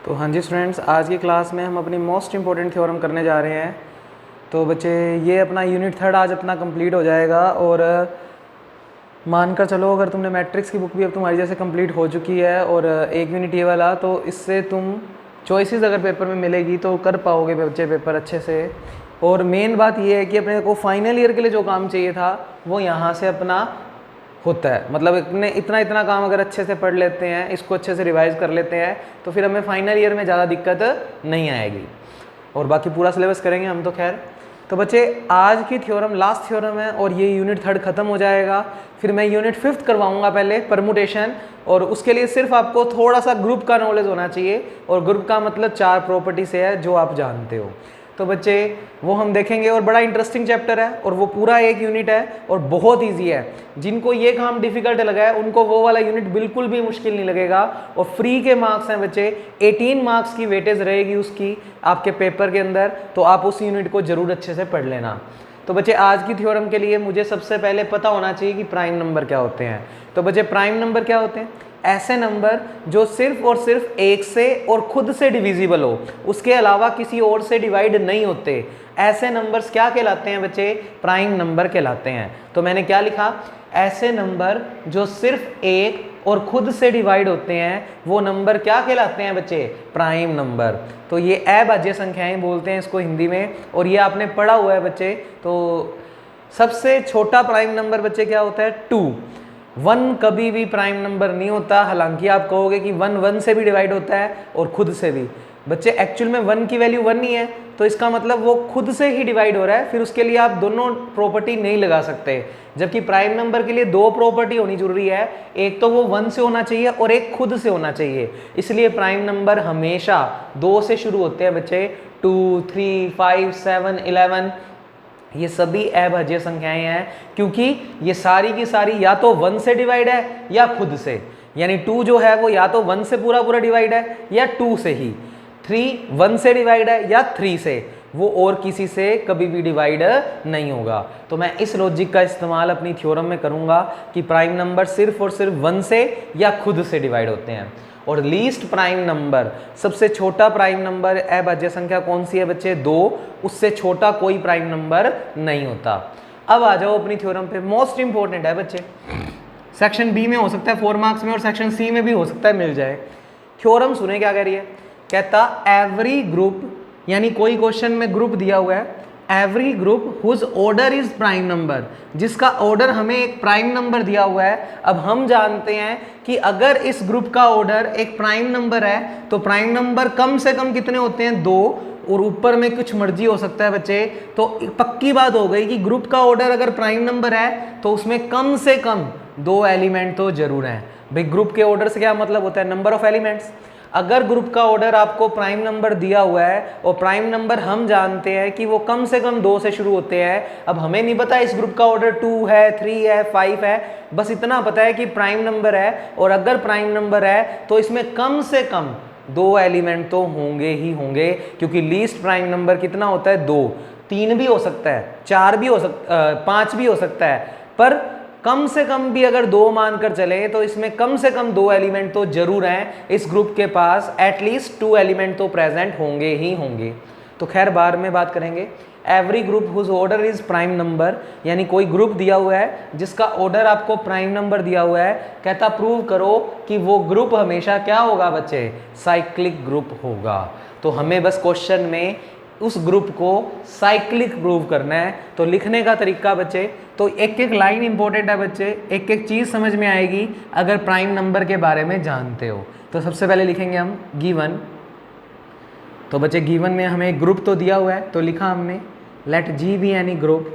तो हाँ जी स्टूडेंट्स, आज की क्लास में हम अपनी मोस्ट इम्पॉर्टेंट थ्योरम करने जा रहे हैं। तो बच्चे ये अपना यूनिट थर्ड आज अपना कंप्लीट हो जाएगा। और मानकर चलो अगर तुमने मैट्रिक्स की बुक भी अब तुम्हारी जैसे कंप्लीट हो चुकी है और एक यूनिट ये वाला, तो इससे तुम चॉइसेस अगर पेपर में मिलेगी तो कर पाओगे बच्चे पेपर अच्छे से। और मेन बात ये है कि अपने को फाइनल ईयर के लिए जो काम चाहिए था वो यहाँ से अपना होता है। मतलब इतने इतना काम अगर अच्छे से पढ़ लेते हैं, इसको अच्छे से रिवाइज कर लेते हैं, तो फिर हमें फाइनल ईयर में ज़्यादा दिक्कत नहीं आएगी। और बाकी पूरा सिलेबस करेंगे हम तो खैर। तो बच्चे आज की थ्योरम लास्ट थ्योरम है और ये यूनिट थर्ड खत्म हो जाएगा। फिर मैं यूनिट फिफ्थ करवाऊंगा पहले परमुटेशन, और उसके लिए सिर्फ आपको थोड़ा सा ग्रुप का नॉलेज होना चाहिए। और ग्रुप का मतलब 4 प्रॉपर्टी से है जो आप जानते हो। तो बच्चे वो हम देखेंगे और बड़ा इंटरेस्टिंग चैप्टर है और वो पूरा एक यूनिट है और बहुत इजी है। जिनको ये काम डिफिकल्ट लगा है उनको वो वाला यूनिट बिल्कुल भी मुश्किल नहीं लगेगा। और फ्री के मार्क्स हैं बच्चे, 18 मार्क्स की वेटेज रहेगी उसकी आपके पेपर के अंदर। तो आप उस यूनिट को जरूर अच्छे से पढ़ लेना। तो बच्चे आज की थ्योरम के लिए मुझे सबसे पहले पता होना चाहिए कि प्राइम नंबर क्या होते हैं। तो बच्चे प्राइम नंबर क्या होते हैं? ऐसे नंबर जो सिर्फ और सिर्फ एक से और खुद से डिविजिबल हो, उसके अलावा किसी और से डिवाइड नहीं होते, ऐसे नंबर्स क्या कहलाते हैं बच्चे? प्राइम नंबर कहलाते हैं। तो मैंने क्या लिखा? ऐसे नंबर जो सिर्फ एक और खुद से डिवाइड होते हैं वो नंबर क्या कहलाते हैं बच्चे? Prime number. तो ये अभाज्य संख्याएं बोलते हैं इसको हिंदी में, और ये आपने पढ़ा हुआ है बच्चे। तो सबसे छोटा प्राइम नंबर बच्चे क्या होता है? 2। 1 कभी भी प्राइम नंबर नहीं होता। हालांकि आप कहोगे कि 1 1 से भी डिवाइड होता है और खुद से भी। बच्चे एक्चुअल में 1 की वैल्यू 1 ही है, तो इसका मतलब वो खुद से ही डिवाइड हो रहा है। फिर उसके लिए आप दोनों प्रॉपर्टी नहीं लगा सकते। जबकि प्राइम नंबर के लिए 2 प्रॉपर्टी होनी जरूरी है, एक तो वो 1 से होना चाहिए और एक खुद से होना चाहिए। इसलिए प्राइम नंबर हमेशा 2 से शुरू होते हैं बच्चे। 2, 3, 5, 7, 11 ये सभी अभाज्य संख्याएं हैं, क्योंकि ये सारी की सारी या तो 1 से डिवाइड है या खुद से। यानी 2 जो है वो या तो 1 से पूरा पूरा डिवाइड है या 2 से ही। 3 1 से डिवाइड है या 3 से, वो और किसी से कभी भी डिवाइड नहीं होगा। तो मैं इस लॉजिक का इस्तेमाल अपनी थ्योरम में करूंगा कि प्राइम नंबर सिर्फ और सिर्फ 1 से या खुद से डिवाइड होते हैं। और लीस्ट प्राइम नंबर, सबसे छोटा प्राइम नंबर अभाज्य संख्या कौन सी है बच्चे? 2। उससे छोटा कोई प्राइम नंबर नहीं होता। अब आ जाओ अपनी थ्योरम पे। मोस्ट इंपॉर्टेंट है बच्चे, सेक्शन बी में हो सकता है 4 मार्क्स में और सेक्शन सी में भी हो सकता है मिल जाए। थ्योरम सुने क्या कह रही है? कहता एवरी ग्रुप, यानी कोई क्वेश्चन में ग्रुप दिया हुआ है, every group whose order is prime number, जिसका ऑर्डर हमें एक प्राइम नंबर दिया हुआ है। अब हम जानते हैं कि अगर इस ग्रुप का ऑर्डर एक प्राइम नंबर है तो प्राइम नंबर कम से कम कितने होते हैं? 2, और ऊपर में कुछ मर्जी हो सकता है बच्चे। तो पक्की बात हो गई कि ग्रुप का ऑर्डर अगर प्राइम नंबर है तो उसमें कम से कम 2 एलिमेंट तो जरूर हैं। भाई ग्रुप के ऑर्डर से क्या मतलब होता है? Number of elements. अगर ग्रुप का ऑर्डर आपको प्राइम नंबर दिया हुआ है और प्राइम नंबर हम जानते हैं कि वो कम से कम 2 से शुरू होते हैं। अब हमें नहीं पता इस ग्रुप का ऑर्डर 2 है, 3 है, 5 है, बस इतना पता है कि प्राइम नंबर है। और अगर प्राइम नंबर है तो इसमें कम से कम 2 एलिमेंट तो होंगे ही होंगे, क्योंकि लीस्ट प्राइम नंबर कितना होता है? 2। 3 भी हो सकता है, 4 भी हो सकता, 5 भी हो सकता है, पर कम से कम भी अगर 2 मानकर चले तो इसमें कम से कम 2 एलिमेंट तो जरूर हैं इस ग्रुप के पास। एटलीस्ट 2 एलिमेंट तो प्रेजेंट होंगे ही होंगे। तो खैर बाद में बात करेंगे। Every group whose order is prime number, यानी कोई ग्रुप दिया हुआ है जिसका ऑर्डर आपको प्राइम नंबर दिया हुआ है। कहता प्रूव करो कि वो ग्रुप हमेशा क्या होगा बच्चे? साइक्लिक ग्रुप होगा। तो हमें बस क्वेश्चन में उस ग्रुप को साइक्लिक प्रूव करना है। तो लिखने का तरीका बच्चे, तो एक एक लाइन इंपॉर्टेंट है बच्चे, एक एक चीज समझ में आएगी अगर प्राइम नंबर के बारे में जानते हो। तो सबसे पहले लिखेंगे हम गिवन। तो बच्चे गिवन में हमें एक ग्रुप तो दिया हुआ है, तो लिखा हमने let G be any group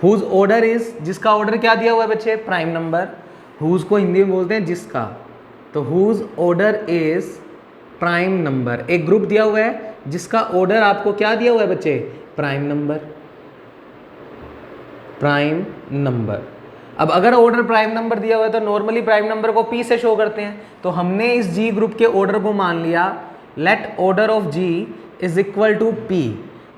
whose order is, जिसका ऑर्डर क्या दिया हुआ है बच्चे? Prime number. हुज को हिंदी में बोलते हैं जिसका, तो whose order is prime number. एक ग्रुप दिया हुआ है जिसका ऑर्डर आपको क्या दिया हुआ है बच्चे? Prime number. Prime number. अब अगर ऑर्डर प्राइम नंबर दिया हुआ है तो नॉर्मली प्राइम नंबर को पी से शो करते हैं। तो हमने इस जी ग्रुप के ऑर्डर को मान लिया let order of G is equal to P.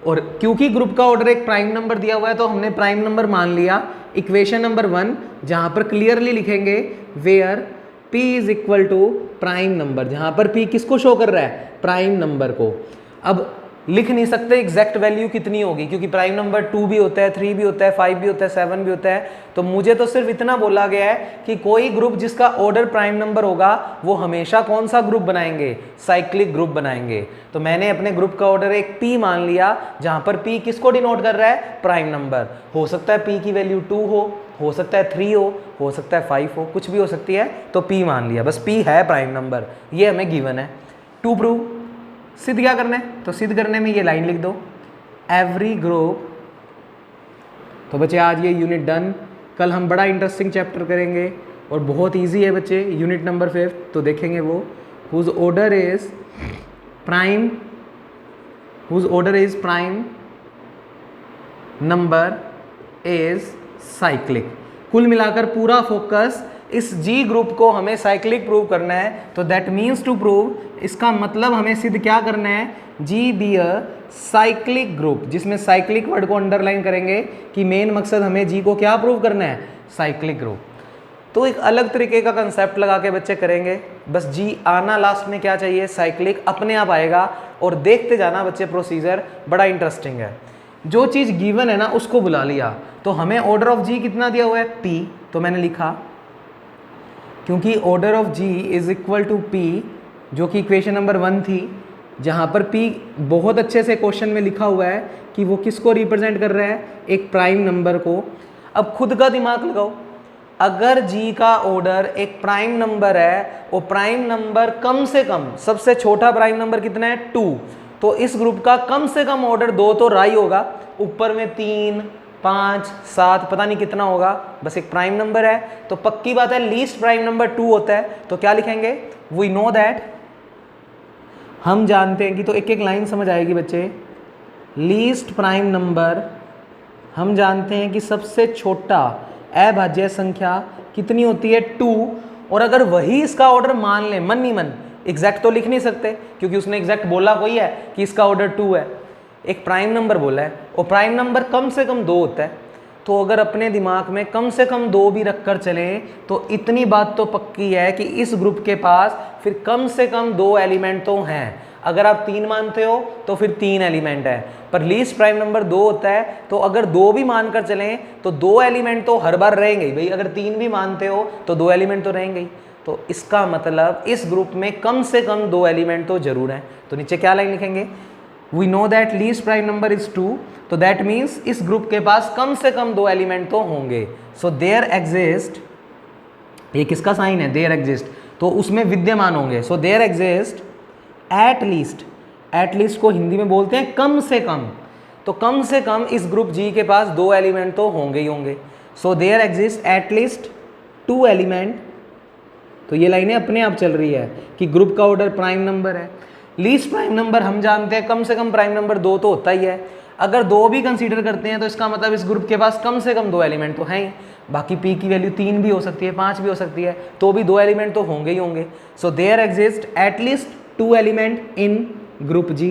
और क्योंकि ग्रुप का ऑर्डर एक प्राइम नंबर दिया हुआ है तो हमने प्राइम नंबर मान लिया। इक्वेशन नंबर 1 जहां पर क्लियरली लिखेंगे where P P is equal to prime number, जहां पर P किसको शो कर रहा है, प्राइम नंबर को। अब लिख नहीं सकते एग्जैक्ट वैल्यू कितनी होगी, क्योंकि प्राइम नंबर 2 भी होता है, 3 भी होता है, 5 भी होता है, 7 भी होता है। तो मुझे तो सिर्फ इतना बोला गया है कि कोई ग्रुप जिसका ऑर्डर प्राइम नंबर होगा वो हमेशा कौन सा ग्रुप बनाएंगे, साइक्लिक ग्रुप बनाएंगे। तो मैंने अपने ग्रुप का ऑर्डर एक P मान लिया, जहां पर P किसको डिनोट कर रहा है, प्राइम नंबर। हो सकता है P की वैल्यू 2 हो सकता है 3 हो सकता है 5 हो, कुछ भी हो सकती है, तो P मान लिया, बस P है प्राइम नंबर, ये हमें गिवन है। टू प्रूव, सिद्ध क्या करना है, तो सिद्ध करने में ये लाइन लिख दो, एवरी ग्रुप। तो बच्चे आज ये यूनिट डन। कल हम बड़ा इंटरेस्टिंग चैप्टर करेंगे और बहुत इजी है बच्चे, यूनिट नंबर 5 तो देखेंगे वो, whose order is prime number is cyclic. कुल मिलाकर पूरा फोकस इस G ग्रुप को हमें साइक्लिक प्रूव करना है। तो दैट मीन्स टू प्रूव, इसका मतलब हमें सिद्ध क्या करना है, G be a cyclic group, जिसमें साइक्लिक वर्ड को अंडरलाइन करेंगे कि मेन मकसद हमें G को क्या प्रूव करना है, साइक्लिक ग्रुप। तो एक अलग तरीके का कंसेप्ट लगा के बच्चे करेंगे, बस G आना लास्ट में क्या चाहिए, साइक्लिक, अपने आप आएगा। और देखते जाना बच्चे, प्रोसीजर बड़ा इंटरेस्टिंग है। जो चीज़ गिवन है ना उसको बुला लिया, तो हमें ऑर्डर ऑफ G कितना दिया हुआ है, P, तो मैंने लिखा, क्योंकि order of G is equal to P, जो कि इक्वेशन नंबर 1 थी, जहाँ पर P बहुत अच्छे से क्वेश्चन में लिखा हुआ है कि वो किसको रिप्रेजेंट कर रहा है, एक प्राइम नंबर को। अब खुद का दिमाग लगाओ, अगर G का ऑर्डर एक प्राइम नंबर है और प्राइम नंबर कम से कम, सबसे छोटा प्राइम नंबर कितना है, 2, तो इस ग्रुप का कम से कम ऑर्डर 2 तो रहा ही होगा, ऊपर में 3, 5, 7 पता नहीं कितना होगा, बस एक प्राइम नंबर है। तो पक्की बात है लीस्ट प्राइम नंबर 2 होता है, तो क्या लिखेंगे, वी नो दैट, हम जानते हैं कि, तो एक एक लाइन समझ आएगी बच्चे, लीस्ट प्राइम नंबर, हम जानते हैं कि सबसे छोटा अभाज्य संख्या कितनी होती है, 2। और अगर वही इसका ऑर्डर मान ले, मन नहीं मन, एग्जैक्ट तो लिख नहीं सकते क्योंकि उसने एग्जैक्ट बोला कोई है कि इसका ऑर्डर 2 है, एक प्राइम नंबर बोला है और प्राइम नंबर कम से कम 2 होता है। तो अगर अपने दिमाग में कम से कम 2 भी रख कर चले तो इतनी बात तो पक्की है कि इस ग्रुप के पास फिर कम से कम 2 एलिमेंट तो हैं। अगर आप 3 मानते हो तो फिर 3 एलिमेंट है, पर लीस्ट प्राइम नंबर 2 होता है, तो अगर 2 भी मानकर चलें तो 2 एलिमेंट तो हर बार रहेंगे ही भाई। अगर 3 भी मानते हो तो 2 एलिमेंट तो रहेंगे ही। तो इसका मतलब इस ग्रुप में कम से कम 2 एलिमेंट तो जरूर हैं। तो नीचे क्या लाइन लिखेंगे, we know that least prime number is 2, तो दैट मीन्स इस ग्रुप के पास कम से कम 2 एलिमेंट तो होंगे। सो देयर एग्जिस्ट, ये किसका साइन है, देयर एग्जिस्ट, तो उसमें विद्यमान होंगे। So there exist at least को हिंदी में बोलते हैं कम से कम, तो कम से कम इस ग्रुप G के पास 2 एलिमेंट तो होंगे ही होंगे। So there exist at least 2 element. तो ये लाइनें अपने आप चल रही है कि ग्रुप का ऑर्डर प्राइम नंबर है। लीस्ट प्राइम नंबर हम जानते हैं कम से कम प्राइम नंबर 2 तो होता ही है। अगर 2 भी कंसीडर करते हैं तो इसका मतलब इस ग्रुप के पास कम से कम 2 एलिमेंट तो हैं ही। बाकी P की वैल्यू 3 भी हो सकती है, 5 भी हो सकती है, तो भी 2 एलिमेंट तो होंगे ही होंगे। So there exist at least 2 element in group G।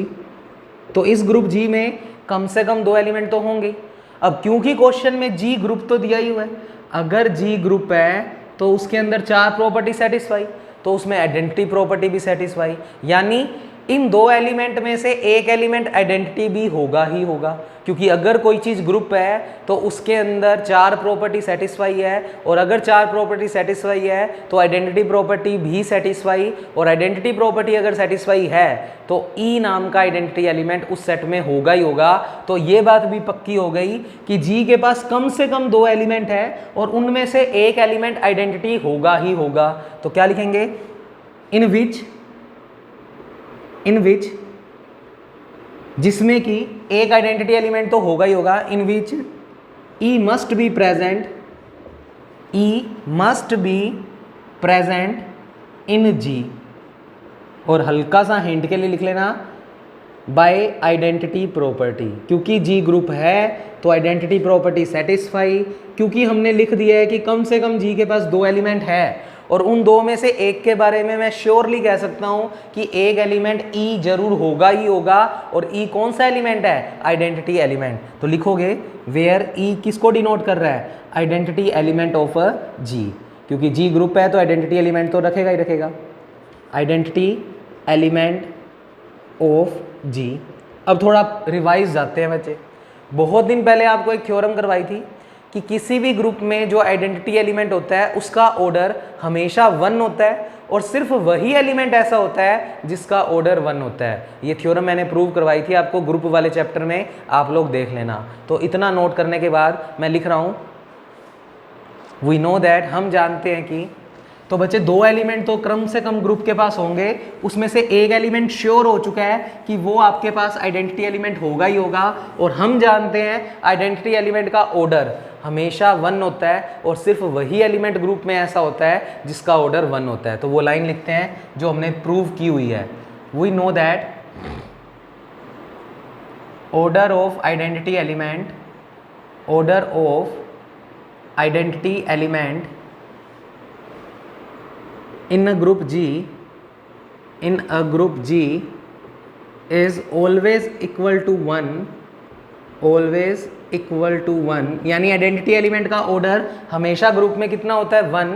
तो इस ग्रुप G में कम से कम 2 एलिमेंट तो होंगे। अब क्योंकि क्वेश्चन में G ग्रुप तो दिया ही हुआ है, अगर G ग्रुप है तो उसके अंदर 4 प्रॉपर्टी सेटिस्फाई, तो उसमें आइडेंटिटी प्रॉपर्टी भी सेटिस्फाई, यानी इन 2 एलिमेंट में से एक एलिमेंट आइडेंटिटी भी होगा ही होगा। क्योंकि अगर कोई चीज़ ग्रुप है तो उसके अंदर 4 प्रॉपर्टी सेटिस्फाई है, और अगर 4 प्रॉपर्टी सेटिस्फाई है तो आइडेंटिटी प्रॉपर्टी भी सेटिस्फाई, और आइडेंटिटी प्रॉपर्टी अगर सेटिस्फाई है तो E नाम का आइडेंटिटी एलिमेंट उस सेट में होगा ही होगा। तो ये बात भी पक्की हो गई कि G के पास कम से कम 2 एलिमेंट है और उनमें से एक एलिमेंट आइडेंटिटी होगा ही होगा। तो क्या लिखेंगे, इन विच, जिसमें कि एक आइडेंटिटी एलिमेंट तो होगा ही होगा, इन विच E must be present in G। और हल्का सा हिंट के लिए लिख लेना बाय आइडेंटिटी प्रॉपर्टी, क्योंकि G ग्रुप है तो आइडेंटिटी प्रॉपर्टी सेटिस्फाई, क्योंकि हमने लिख दिया है कि कम से कम G के पास 2 एलिमेंट है और उन 2 में से एक के बारे में मैं श्योरली कह सकता हूं कि एक एलिमेंट E जरूर होगा ही होगा। और E कौन सा एलिमेंट है, आइडेंटिटी एलिमेंट। तो लिखोगे वेयर E किसको डिनोट कर रहा है, आइडेंटिटी एलिमेंट ऑफ G। क्योंकि जी ग्रुप है तो आइडेंटिटी एलिमेंट तो रखेगा ही रखेगा, आइडेंटिटी एलिमेंट ऑफ जी। अब थोड़ा रिवाइज जाते हैं बच्चे। बहुत दिन पहले आपको एक थ्योरम करवाई थी कि किसी भी ग्रुप में जो आइडेंटिटी एलिमेंट होता है उसका ऑर्डर हमेशा 1 होता है और सिर्फ वही एलिमेंट ऐसा होता है जिसका ऑर्डर 1 होता है। ये थ्योरम मैंने प्रूव करवाई थी आपको ग्रुप वाले चैप्टर में, आप लोग देख लेना। तो इतना नोट करने के बाद मैं लिख रहा हूँ वी नो दैट, हम जानते हैं कि, तो बच्चे 2 एलिमेंट तो क्रम से कम ग्रुप के पास होंगे, उसमें से एक एलिमेंट श्योर हो चुका है कि वो आपके पास आइडेंटिटी एलिमेंट होगा ही होगा। और हम जानते हैं आइडेंटिटी एलिमेंट का ऑर्डर हमेशा 1 होता है और सिर्फ वही एलिमेंट ग्रुप में ऐसा होता है जिसका ऑर्डर 1 होता है। तो वो लाइन लिखते हैं जो हमने प्रूव की हुई है। We know that order of identity element, order of identity element in a group G is always equal to 1, always equal to 1, यानी आइडेंटिटी एलिमेंट का ऑर्डर हमेशा ग्रुप में कितना होता है 1,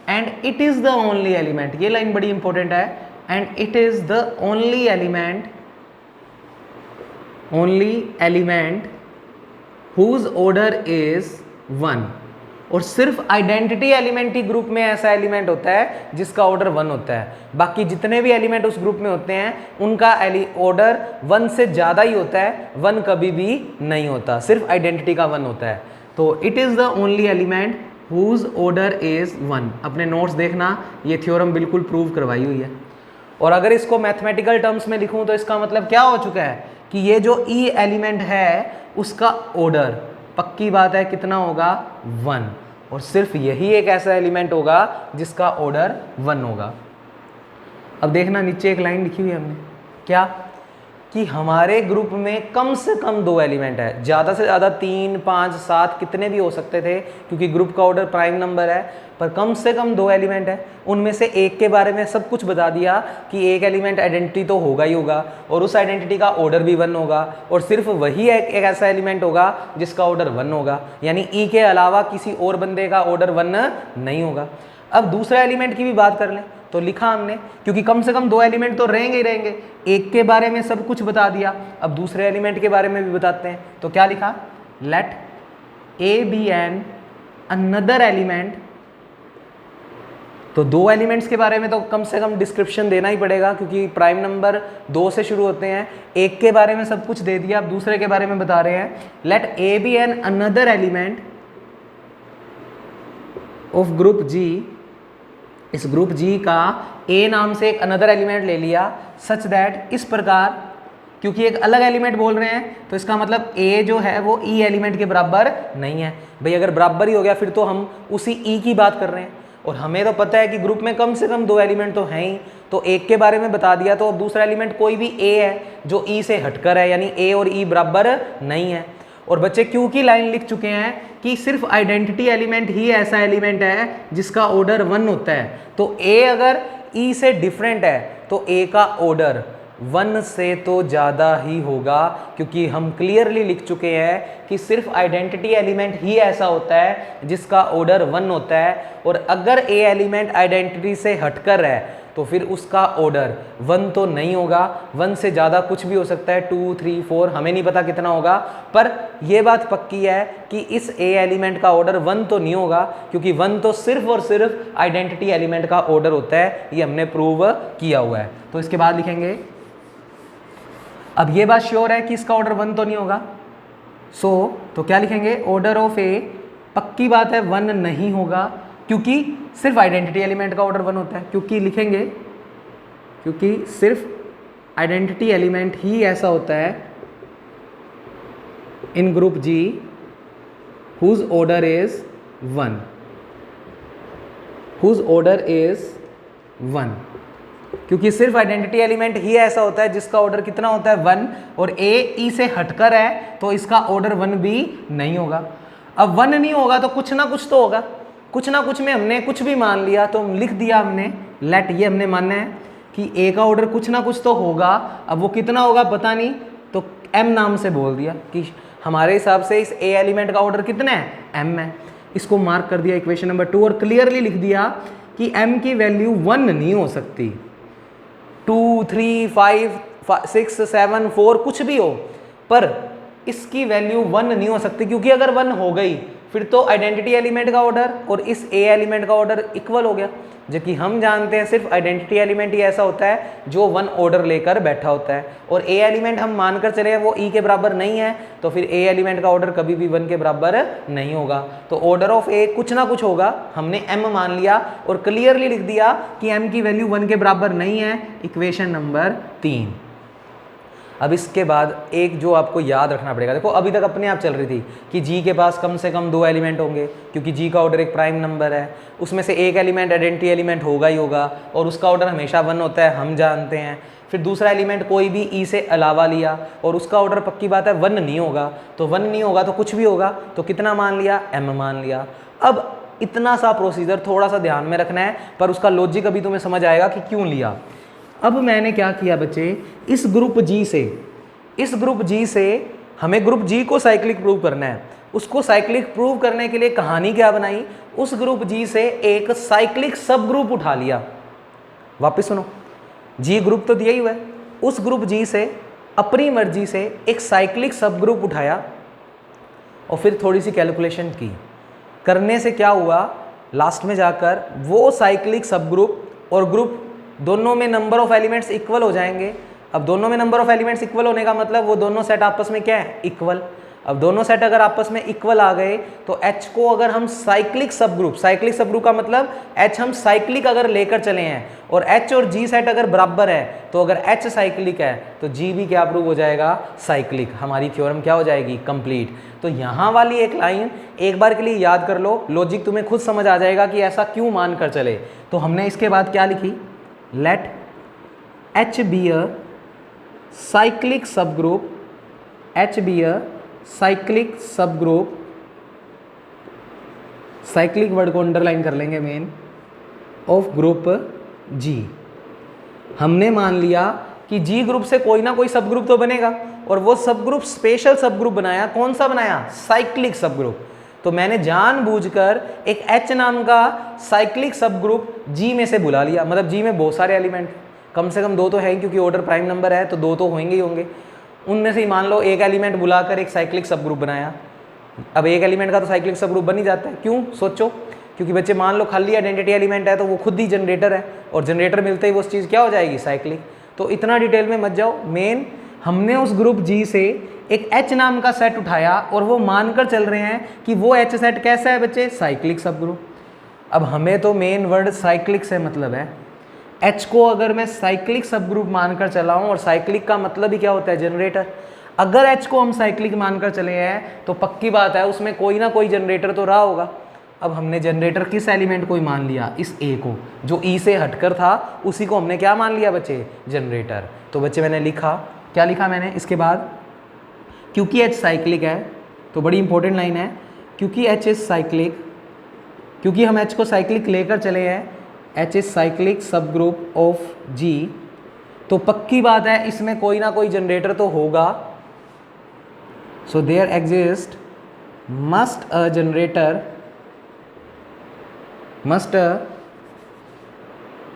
and it is the only element, ये line बड़ी important है, and it is the only element whose order is 1। और सिर्फ आइडेंटिटी एलिमेंट ही ग्रुप में ऐसा एलिमेंट होता है जिसका ऑर्डर 1 होता है। बाकी जितने भी एलिमेंट उस ग्रुप में होते हैं उनका ऑर्डर 1 से ज़्यादा ही होता है, 1 कभी भी नहीं होता, सिर्फ आइडेंटिटी का 1 होता है। तो it is the only element whose order is 1। अपने नोट्स देखना, ये थ्योरम बिल्कुल प्रूव करवाई हुई है। और अगर इसको मैथमेटिकल टर्म्स में लिखूँ तो इसका मतलब क्या हो चुका है कि ये जो ई एलिमेंट है उसका ऑर्डर पक्की बात है कितना होगा 1, और सिर्फ यही एक ऐसा एलिमेंट होगा जिसका ऑर्डर 1 होगा। अब देखना नीचे एक लाइन लिखी हुई है हमने, क्या कि हमारे ग्रुप में कम से कम 2 एलिमेंट है, ज़्यादा से ज़्यादा 3, 5, 7 कितने भी हो सकते थे क्योंकि ग्रुप का ऑर्डर प्राइम नंबर है, पर कम से कम 2 एलिमेंट है। उनमें से एक के बारे में सब कुछ बता दिया कि एक एलिमेंट आइडेंटिटी तो होगा ही होगा और उस आइडेंटिटी का ऑर्डर भी 1 होगा, और सिर्फ वही एक ऐसा एलिमेंट होगा जिसका ऑर्डर 1 होगा, यानी ई के अलावा किसी और बंदे का ऑर्डर 1 नहीं होगा। अब दूसरा एलिमेंट की भी बात कर लें तो लिखा हमने, क्योंकि कम से कम 2 एलिमेंट तो रहेंगे ही रहेंगे, एक के बारे में सब कुछ बता दिया, अब दूसरे एलिमेंट के बारे में भी बताते हैं। तो क्या लिखा, let a be an another element. तो 2 एलिमेंट्स के बारे में तो कम से कम डिस्क्रिप्शन देना ही पड़ेगा क्योंकि प्राइम नंबर 2 से शुरू होते हैं। एक के बारे में सब कुछ दे दिया, अब दूसरे के बारे में बता रहे हैं। Let a be an another element of group G, इस ग्रुप जी का ए नाम से एक अनदर एलिमेंट ले लिया, सच दैट, इस प्रकार, क्योंकि एक अलग एलिमेंट बोल रहे हैं तो इसका मतलब ए जो है वो ई एलिमेंट के बराबर नहीं है। भाई अगर बराबर ही हो गया फिर तो हम उसी ई की बात कर रहे हैं, और हमें तो पता है कि ग्रुप में कम से कम 2 एलिमेंट तो हैं ही, तो एक के बारे में बता दिया, तो अब दूसरा एलिमेंट कोई भी ए है जो ई से हटकर है, यानी ए और ई बराबर नहीं है। और बच्चे क्यों की लाइन लिख चुके हैं कि सिर्फ आइडेंटिटी एलिमेंट ही ऐसा एलिमेंट है जिसका ऑर्डर 1 होता है। तो ए अगर ई से डिफरेंट है तो ए का ऑर्डर 1 से तो ज़्यादा ही होगा, क्योंकि हम क्लियरली लिख चुके हैं कि सिर्फ आइडेंटिटी एलिमेंट ही ऐसा होता है जिसका ऑर्डर 1 होता है, और अगर ए एलिमेंट आइडेंटिटी से हटकर है तो फिर उसका ऑर्डर 1 तो नहीं होगा, 1 से ज़्यादा कुछ भी हो सकता है, 2, 3, 4, हमें नहीं पता कितना होगा, पर यह बात पक्की है कि इस ए एलिमेंट का ऑर्डर 1 तो नहीं होगा, क्योंकि 1 तो सिर्फ और सिर्फ आइडेंटिटी एलिमेंट का ऑर्डर होता है, ये हमने प्रूव किया हुआ है। तो इसके बाद लिखेंगे, अब ये बात श्योर है कि इसका ऑर्डर 1 तो नहीं होगा, तो क्या लिखेंगे, ऑर्डर ऑफ ए, पक्की बात है 1 नहीं होगा, क्योंकि सिर्फ आइडेंटिटी एलिमेंट का ऑर्डर 1 होता है, क्योंकि लिखेंगे क्योंकि सिर्फ आइडेंटिटी एलिमेंट ही ऐसा होता है in group G whose order is 1, whose order is 1, क्योंकि सिर्फ आइडेंटिटी एलिमेंट ही ऐसा होता है जिसका ऑर्डर कितना होता है 1, और ए ई से हटकर है तो इसका ऑर्डर 1 भी नहीं होगा। अब 1 नहीं होगा तो कुछ ना कुछ तो होगा, कुछ ना कुछ में हमने कुछ भी मान लिया, तो लिख दिया हमने लेट, ये हमने मानना है कि ए का ऑर्डर कुछ ना कुछ तो होगा। अब वो कितना होगा पता नहीं, तो एम नाम से बोल दिया कि हमारे हिसाब से इस ए एलिमेंट का ऑर्डर कितना है, एम है। इसको मार्क कर दिया इक्वेशन नंबर 2 और क्लियरली लिख दिया कि m की वैल्यू 1 नहीं हो सकती। 2, 3, 5, 6, 7, 4 कुछ भी हो, पर इसकी वैल्यू 1 नहीं हो सकती, क्योंकि अगर 1 हो गई फिर तो आइडेंटिटी एलिमेंट का ऑर्डर और इस ए एलिमेंट का ऑर्डर इक्वल हो गया, जबकि हम जानते हैं सिर्फ आइडेंटिटी एलिमेंट ही ऐसा होता है जो 1 ऑर्डर लेकर बैठा होता है, और ए एलिमेंट हम मानकर चले वो ई के बराबर नहीं है, तो फिर ए एलिमेंट का ऑर्डर कभी भी 1 के बराबर नहीं होगा। तो ऑर्डर ऑफ ए कुछ ना कुछ होगा, हमने m मान लिया और क्लियरली लिख दिया कि m की वैल्यू 1 के बराबर नहीं है, इक्वेशन नंबर 3। अब इसके बाद एक जो आपको याद रखना पड़ेगा, देखो अभी तक अपने आप चल रही थी कि जी के पास कम से कम 2 एलिमेंट होंगे, क्योंकि जी का ऑर्डर एक प्राइम नंबर है, उसमें से एक एलिमेंट आइडेंटिटी एलिमेंट होगा ही होगा, और उसका ऑर्डर हमेशा 1 होता है, हम जानते हैं। फिर दूसरा एलिमेंट कोई भी ई से अलावा लिया और उसका ऑर्डर पक्की बात है 1 नहीं होगा, तो 1 नहीं होगा तो कुछ भी होगा, तो कितना मान लिया, m मान लिया। अब इतना सा प्रोसीजर थोड़ा सा ध्यान में रखना है, पर उसका लॉजिक अभी तुम्हें समझ आएगा कि क्यों लिया। अब मैंने क्या किया बच्चे, इस ग्रुप जी से हमें ग्रुप जी को साइक्लिक प्रूव करना है। उसको साइक्लिक प्रूव करने के लिए कहानी क्या बनाई, उस ग्रुप जी से एक साइक्लिक सब ग्रुप उठा लिया। वापस सुनो, जी ग्रुप तो दिया ही हुआ है, उस ग्रुप जी से अपनी मर्जी से एक साइक्लिक सब ग्रुप उठाया और फिर थोड़ी सी कैलकुलेशन की। करने से क्या हुआ, लास्ट में जाकर वो साइक्लिक सब ग्रुप और ग्रुप दोनों में नंबर ऑफ एलिमेंट्स इक्वल हो जाएंगे। अब दोनों में नंबर ऑफ एलिमेंट्स इक्वल होने का मतलब वो दोनों सेट आपस में क्या है, इक्वल। अब दोनों सेट अगर आपस में इक्वल आ गए तो H को अगर हम साइक्लिक सब ग्रुप का मतलब H हम साइक्लिक अगर लेकर चले हैं और H और G सेट अगर बराबर है, तो अगर H साइक्लिक है तो G भी क्या प्रूव हो जाएगा, साइक्लिक। हमारी थ्योरम क्या हो जाएगी, कंप्लीट। तो यहाँ वाली एक लाइन एक बार के लिए याद कर लो, लॉजिक तुम्हें खुद समझ आ जाएगा कि ऐसा क्यों मान कर चले। तो हमने इसके बाद क्या लिखी, late H be a cyclic subgroup, H be a cyclic subgroup, cyclic word को अंडरलाइन कर लेंगे मेन, ऑफ ग्रुप G। हमने मान लिया कि G ग्रुप से कोई ना कोई सब ग्रुप तो बनेगा, और वो सब ग्रुप स्पेशल सब ग्रुप बनाया। कौन सा बनाया, साइक्लिक सब ग्रुप। तो मैंने जानबूझकर एक H नाम का साइक्लिक सब ग्रुप G में से बुला लिया, मतलब G में बहुत सारे एलिमेंट, कम से कम 2 तो है ही, क्योंकि ऑर्डर प्राइम नंबर है तो 2 तो होंगे ही होंगे। उनमें से ही मान लो एक एलिमेंट बुलाकर एक साइक्लिक सब ग्रुप बनाया। अब एक एलिमेंट का तो साइक्लिक सब ग्रुप बन ही जाता है, क्यों सोचो, क्योंकि बच्चे मान लो खाली आइडेंटिटी एलिमेंट है तो वो खुद ही जनरेटर है, और जनरेटर मिलते ही वो चीज़ क्या हो जाएगी, साइक्लिक। तो इतना डिटेल में मत जाओ, मेन हमने उस ग्रुप जी से एक H नाम का सेट उठाया और वो मानकर चल रहे हैं कि वो H सेट कैसा है बच्चे, साइक्लिक सब ग्रुप। अब हमें तो मेन वर्ड साइक्लिक से मतलब है, H को अगर मैं साइक्लिक सब ग्रुप मानकर चला हूं, और साइक्लिक का मतलब ही क्या होता है, जनरेटर। अगर H को हम साइक्लिक मानकर चले हैं तो पक्की बात है उसमें कोई ना कोई जनरेटर तो रहा होगा। अब हमने जनरेटर किस एलिमेंट को ही मान लिया, इस A को, जो E से हटकर था उसी को हमने क्या मान लिया बच्चे, जनरेटर। तो बच्चे मैंने लिखा, क्या लिखा मैंने इसके बाद, क्योंकि H साइक्लिक है, तो बड़ी इंपॉर्टेंट लाइन है, क्योंकि H इज साइक्लिक, क्योंकि हम H को साइक्लिक लेकर चले हैं, H इज साइक्लिक सब ग्रुप ऑफ G, तो पक्की बात है इसमें कोई ना कोई जनरेटर तो होगा। So there exist must a generator, must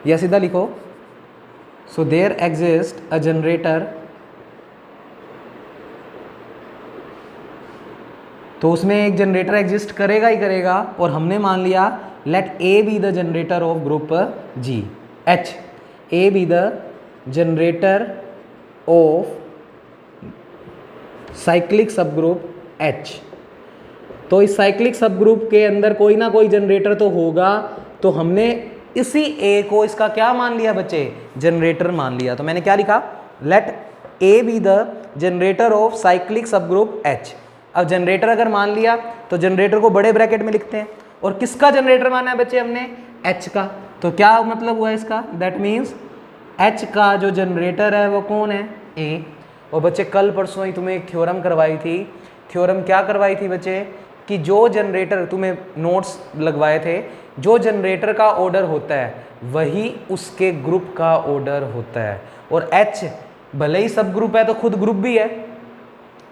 या सीधा लिखो, so there exist a generator, तो उसमें एक जनरेटर एग्जिस्ट करेगा ही करेगा, और हमने मान लिया let a be the generator of group G, H a be the generator of cyclic subgroup H। तो इस साइक्लिक सब ग्रुप के अंदर कोई ना कोई जनरेटर तो होगा, तो हमने इसी A को इसका क्या मान लिया बच्चे, जनरेटर मान लिया। तो मैंने क्या लिखा, let a be the generator of cyclic subgroup H। अब जनरेटर अगर मान लिया तो जनरेटर को बड़े ब्रैकेट में लिखते हैं, और किसका जनरेटर माना है बच्चे हमने, H का। तो क्या मतलब हुआ इसका, दैट मीन्स H का जो जनरेटर है वो कौन है, A। और बच्चे कल परसों ही तुम्हें एक थ्योरम करवाई थी, थ्योरम क्या करवाई थी बच्चे, कि जो जनरेटर तुम्हें नोट्स लगवाए थे, जो जनरेटर का ऑर्डर होता है वही उसके ग्रुप का ऑर्डर होता है। और H भले ही सब ग्रुप है तो खुद ग्रुप भी है,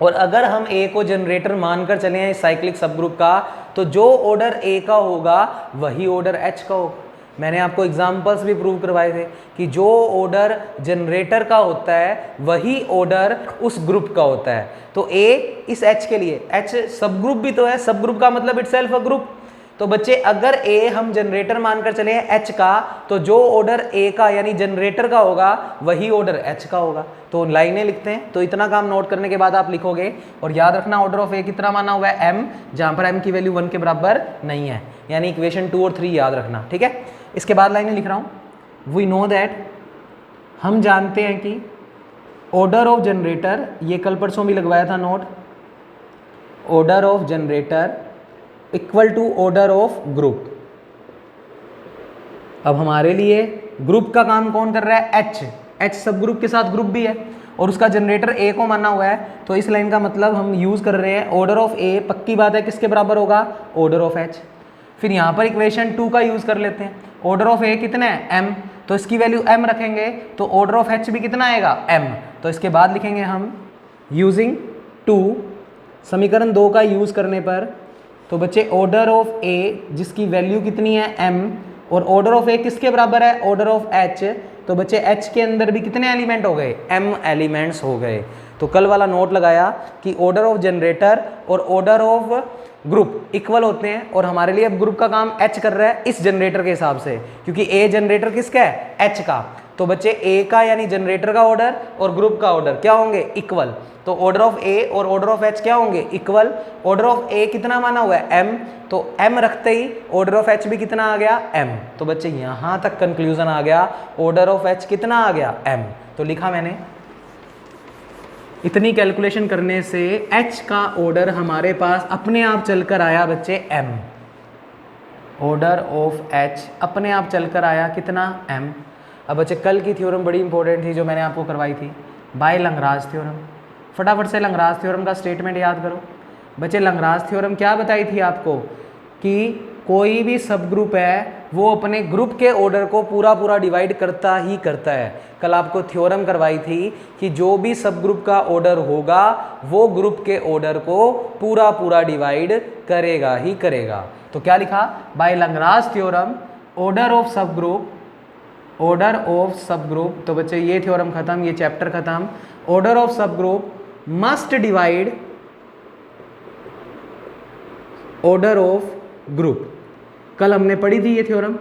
और अगर हम A को जनरेटर मानकर चले हैं इस साइक्लिक सब ग्रुप का, तो जो ऑर्डर ए का होगा वही ऑर्डर एच का होगा। मैंने आपको एग्जांपल्स भी प्रूव करवाए थे कि जो ऑर्डर जनरेटर का होता है वही ऑर्डर उस ग्रुप का होता है। तो ए इस एच के लिए, एच सब ग्रुप भी तो है, सब ग्रुप का मतलब इटसेल्फ अ ग्रुप। तो बच्चे अगर ए हम जनरेटर मानकर चले हैं एच का, तो जो ऑर्डर ए का यानी जनरेटर का होगा वही ऑर्डर एच का होगा। तो लाइनें लिखते हैं। तो इतना काम नोट करने के बाद आप लिखोगे और याद रखना ऑर्डर ऑफ ए कितना माना हुआ है एम, जहां पर एम की वैल्यू 1 के बराबर नहीं है, यानी इक्वेशन 2 और 3 याद रखना, ठीक है। इसके बाद लाइनें लिख रहा हूं। वी नो दैट, हम जानते हैं कि ऑर्डर ऑफ जनरेटर, ये कल परसों भी लगवाया था note, order of generator equal to order of group. अब हमारे लिए ग्रुप का काम कौन कर रहा है? एच। एच सब ग्रुप के साथ ग्रुप भी है और उसका जनरेटर ए को माना हुआ है। तो इस लाइन का मतलब हम यूज कर रहे हैं ऑर्डर ऑफ ए, पक्की बात है किसके बराबर होगा? Order of H. फिर यहाँ पर इक्वेशन 2 का यूज कर लेते हैं। ऑर्डर ऑफ ए कितना है? एम, तो इसकी वैल्यू एम रखेंगे तो ऑर्डर ऑफ एच भी कितना आएगा? एम। तो इसके बाद लिखेंगे हम यूजिंग 2, समीकरण 2 का यूज करने पर, तो बच्चे ऑर्डर ऑफ ए जिसकी वैल्यू कितनी है? एम, और ऑर्डर ऑफ ए किसके बराबर है? Order of H. तो बच्चे एच के अंदर भी कितने एलिमेंट हो गए? एम एलिमेंट्स हो गए। तो कल वाला नोट लगाया कि ऑर्डर ऑफ जनरेटर और ऑर्डर ऑफ ग्रुप इक्वल होते हैं, और हमारे लिए अब ग्रुप का काम एच कर रहा है इस जनरेटर के हिसाब से, क्योंकि ए जनरेटर किसका है? एच का। तो बच्चे ए का यानी जनरेटर का ऑर्डर और ग्रुप का ऑर्डर क्या होंगे? इक्वल। तो ऑर्डर ऑफ ए और ऑर्डर ऑफ एच क्या होंगे? इक्वल। ऑर्डर ऑफ ए कितना माना हुआ है? एम, तो एम रखते ही ऑर्डर ऑफ एच भी कितना आ गया? एम। तो बच्चे यहां तक कंक्लूजन आ गया, ऑर्डर ऑफ एच कितना आ गया? एम। तो लिखा मैंने, इतनी कैलकुलेशन करने से एच का ऑर्डर हमारे पास अपने आप चलकर आया बच्चे एम। ऑर्डर ऑफ एच अपने आप चलकर आया कितना? एम। अब बच्चे कल की थ्योरम बड़ी इंपॉर्टेंट थी जो मैंने आपको करवाई थी, बाय लंगराज थ्योरम। फटाफट से लंगराज थ्योरम का स्टेटमेंट याद करो। बच्चे लंगराज थ्योरम क्या बताई थी आपको? कि कोई भी सब ग्रुप है वो अपने ग्रुप के ऑर्डर को पूरा डिवाइड करता ही करता है। कल आपको थ्योरम करवाई थी कि जो भी सब ग्रुप का ऑर्डर होगा वो ग्रुप के ऑर्डर को पूरा डिवाइड करेगा ही करेगा। तो क्या लिखा? बाय लंगराज थ्योरम ऑर्डर ऑफ सब ग्रुप, ऑर्डर ऑफ सब ग्रुप। तो बच्चे ये थ्योरम खत्म, ये चैप्टर खत्म। ऑर्डर ऑफ सब group must divide order of group. कल हमने पढ़ी थी ये थ्योरम।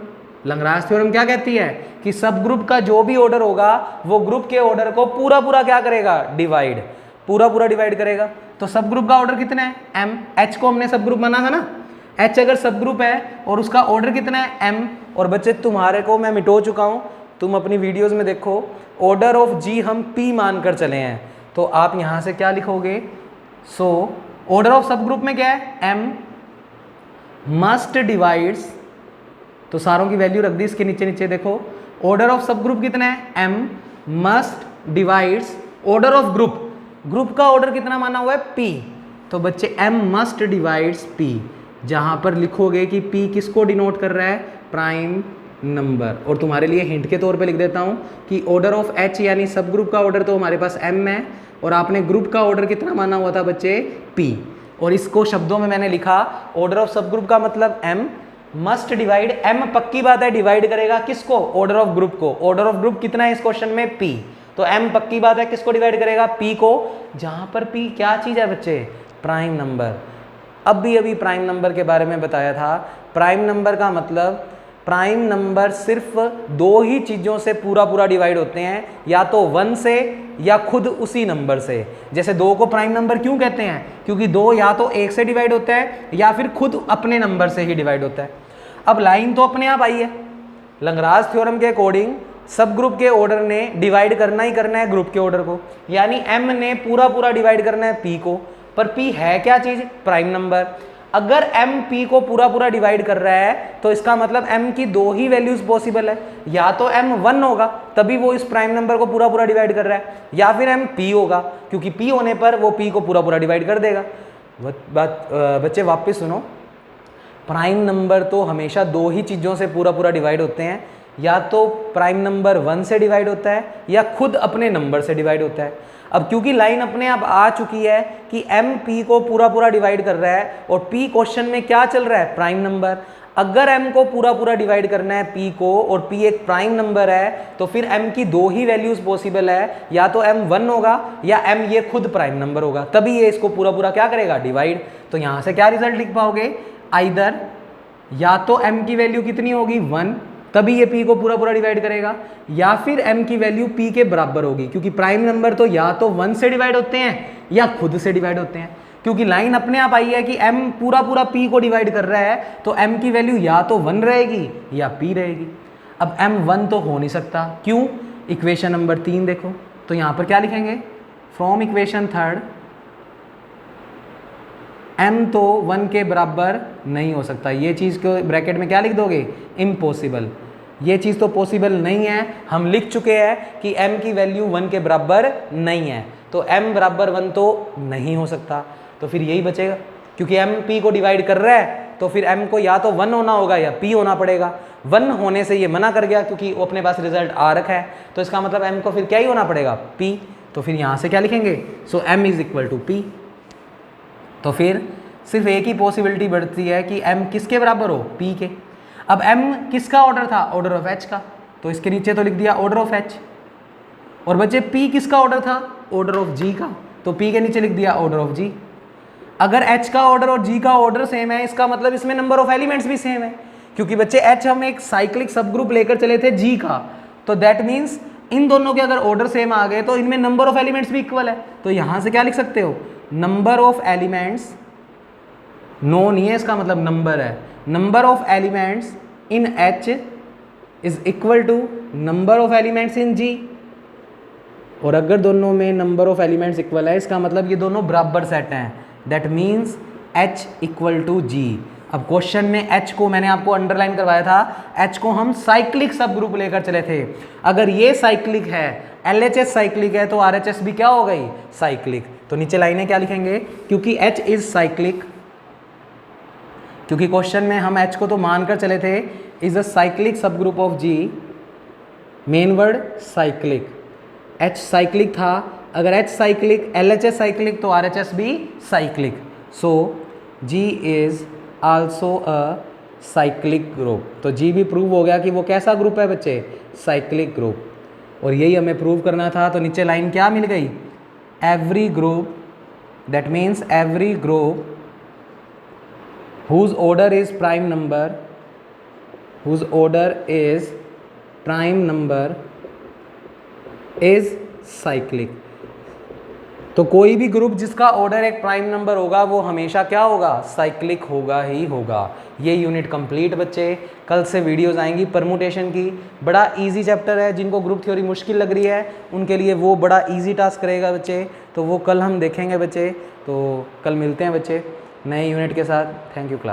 लंगराज थ्योरम क्या कहती है? कि सब ग्रुप का जो भी ऑर्डर होगा वो ग्रुप के ऑर्डर को पूरा क्या करेगा? डिवाइड, पूरा डिवाइड करेगा। तो सब ग्रुप का ऑर्डर कितना है? एम। एच को हमने सब ग्रुप माना था ना। एच अगर सब ग्रुप है और उसका ऑर्डर कितना है? एम। और बच्चे तुम्हारे को मैं मिटो चुका हूं, तुम अपनी वीडियोस में देखो, ऑर्डर ऑफ जी हम पी मानकर चले हैं। तो आप यहां से क्या लिखोगे? सो ऑर्डर ऑफ सब ग्रुप में क्या है? एम मस्ट डिवाइड्स, तो सारों की वैल्यू रख दी इसके नीचे देखो। ऑर्डर ऑफ सब ग्रुप कितना है? M must divides order of group, group का ऑर्डर कितना माना हुआ है? पी। तो बच्चे एम मस्ट डिवाइड्स पी, जहां पर लिखोगे कि पी किसको डिनोट कर रहा है? Prime number. और तुम्हारे लिए हिंट के तौर पे लिख देता हूं कि ऑर्डर ऑफ एच यानी सब ग्रुप का ऑर्डर तो हमारे पास एम है, और आपने ग्रुप का ऑर्डर कितना माना हुआ था बच्चे? पी। और इसको शब्दों में मैंने लिखा, ऑर्डर ऑफ सब ग्रुप का मतलब एम मस्ट डिवाइड, एम पक्की बात है डिवाइड करेगा किसको? ऑर्डर ऑफ ग्रुप को। ऑर्डर ऑफ ग्रुप कितना है इस क्वेश्चन में? पी। तो एम पक्की बात है किसको डिवाइड करेगा? पी को, जहां पर पी क्या चीज है बच्चे? Prime number. अभी प्राइम नंबर के बारे में बताया था। प्राइम नंबर का मतलब, प्राइम नंबर सिर्फ दो ही चीज़ों से पूरा डिवाइड होते हैं, या तो 1 से या खुद उसी नंबर से। जैसे 2 को प्राइम नंबर क्यों कहते हैं? क्योंकि 2 या तो 1 से डिवाइड होता है या फिर खुद अपने नंबर से ही डिवाइड होता है। अब लाइन तो अपने आप आई है। लंगराज थ्योरम के अकॉर्डिंग सब ग्रुप के ऑर्डर ने डिवाइड करना ही करना है ग्रुप के ऑर्डर को, यानी एम ने पूरा डिवाइड करना है पी को। पर पी है क्या चीज? Prime number. अगर एम पी को पूरा डिवाइड कर रहा है तो इसका मतलब एम की दो ही वैल्यूज पॉसिबल है, या तो एम 1 होगा तभी वो इस प्राइम नंबर को पूरा डिवाइड कर रहा है, या फिर एम पी होगा क्योंकि पी होने पर वो पी को पूरा डिवाइड कर देगा। बच्चे वापस सुनो, प्राइम नंबर तो हमेशा दो ही चीज़ों से पूरा डिवाइड होते हैं, या तो प्राइम नंबर 1 से डिवाइड होता है या खुद अपने नंबर से डिवाइड होता है। अब क्योंकि लाइन अपने आप आ चुकी है कि m p को पूरा पूरा डिवाइड कर रहा है और p क्वेश्चन में क्या चल रहा है, प्राइम नंबर। अगर m को पूरा पूरा डिवाइड करना है p को और p एक प्राइम नंबर है तो फिर m की दो ही वैल्यूज पॉसिबल है, या तो m 1 होगा या m ये खुद प्राइम नंबर होगा, तभी ये इसको पूरा पूरा क्या करेगा, डिवाइड। तो यहां से क्या रिजल्ट लिख पाओगे, आइदर या तो m की वैल्यू कितनी होगी 1 तभी ये p को पूरा पूरा डिवाइड करेगा, या फिर m की वैल्यू p के बराबर होगी, क्योंकि प्राइम नंबर तो या तो 1 से डिवाइड होते हैं या खुद से डिवाइड होते हैं। क्योंकि लाइन अपने आप आई है कि m पूरा पूरा p को डिवाइड कर रहा है तो m की वैल्यू या तो 1 रहेगी या p रहेगी। अब m 1 तो हो नहीं सकता, क्यों, इक्वेशन नंबर 3 देखो, तो यहां पर क्या लिखेंगे, फ्रॉम इक्वेशन थर्ड m तो 1 के बराबर नहीं हो सकता, ये चीज़ को ब्रैकेट में क्या लिख दोगे, इम्पॉसिबल, ये चीज़ तो पॉसिबल नहीं है। हम लिख चुके हैं कि m की वैल्यू 1 के बराबर नहीं है, तो m बराबर 1 तो नहीं हो सकता, तो फिर यही बचेगा, क्योंकि m p को डिवाइड कर रहा है तो फिर m को या तो 1 होना होगा या p होना पड़ेगा। 1 होने से ये मना कर गया क्योंकि वो अपने पास रिजल्ट आ रखा है, तो इसका मतलब m को फिर क्या ही होना पड़ेगा, p। तो फिर यहाँ से क्या लिखेंगे, so m is equal to p। तो फिर सिर्फ एक ही पॉसिबिलिटी बढ़ती है कि m किसके बराबर हो, p के। अब m किसका ऑर्डर था, ऑर्डर ऑफ h का, तो इसके नीचे तो लिख दिया ऑर्डर ऑफ h। और बच्चे p किसका ऑर्डर था, ऑर्डर ऑफ g का, तो p के नीचे लिख दिया ऑर्डर ऑफ g। अगर h का ऑर्डर और g का ऑर्डर सेम है, इसका मतलब इसमें नंबर ऑफ एलिमेंट्स भी सेम है, क्योंकि बच्चे h हम एक साइक्लिक सब ग्रुप लेकर चले थे g का, तो दैट मीन्स इन दोनों के अगर ऑर्डर सेम आ गए तो इनमें नंबर ऑफ एलिमेंट्स भी इक्वल है। तो यहां से क्या लिख सकते हो, नंबर ऑफ एलिमेंट्स, नो नहीं है इसका मतलब नंबर है, number of elements in h is equal to number of elements in g। और अगर दोनों में नंबर ऑफ एलिमेंट्स इक्वल है, इसका मतलब ये दोनों बराबर सेट हैं, that means h equal to g। अब क्वेश्चन में h को मैंने आपको अंडरलाइन करवाया था, h को हम साइक्लिक सब ग्रुप लेकर चले थे। अगर ये साइक्लिक है, LHS साइक्लिक है, तो RHS भी क्या हो गई, साइक्लिक। तो नीचे लाइनें क्या लिखेंगे, क्योंकि h इज साइक्लिक, क्योंकि क्वेश्चन में हम h को तो मानकर चले थे इज अ साइक्लिक सब group of g, main word cyclic, h cyclic था, अगर h साइक्लिक, LHS साइक्लिक, तो RHS भी cyclic, so g is also a cyclic group. तो g भी प्रूव हो गया कि वो कैसा ग्रुप है बच्चे, साइक्लिक ग्रुप। और यही हमें प्रूव करना था, तो नीचे लाइन क्या मिल गई, every group, that means every group whose order is prime number, whose order is prime number is cyclic। तो कोई भी ग्रुप जिसका ऑर्डर एक प्राइम नंबर होगा वो हमेशा क्या होगा, साइक्लिक होगा ही होगा। ये यूनिट कंप्लीट बच्चे, कल से वीडियोस आएंगी परमुटेशन की, बड़ा इजी चैप्टर है, जिनको ग्रुप थ्योरी मुश्किल लग रही है उनके लिए वो बड़ा इजी टास्क रहेगा बच्चे, तो वो कल हम देखेंगे बच्चे। तो कल मिलते हैं बच्चे नए यूनिट के साथ। Thank you class.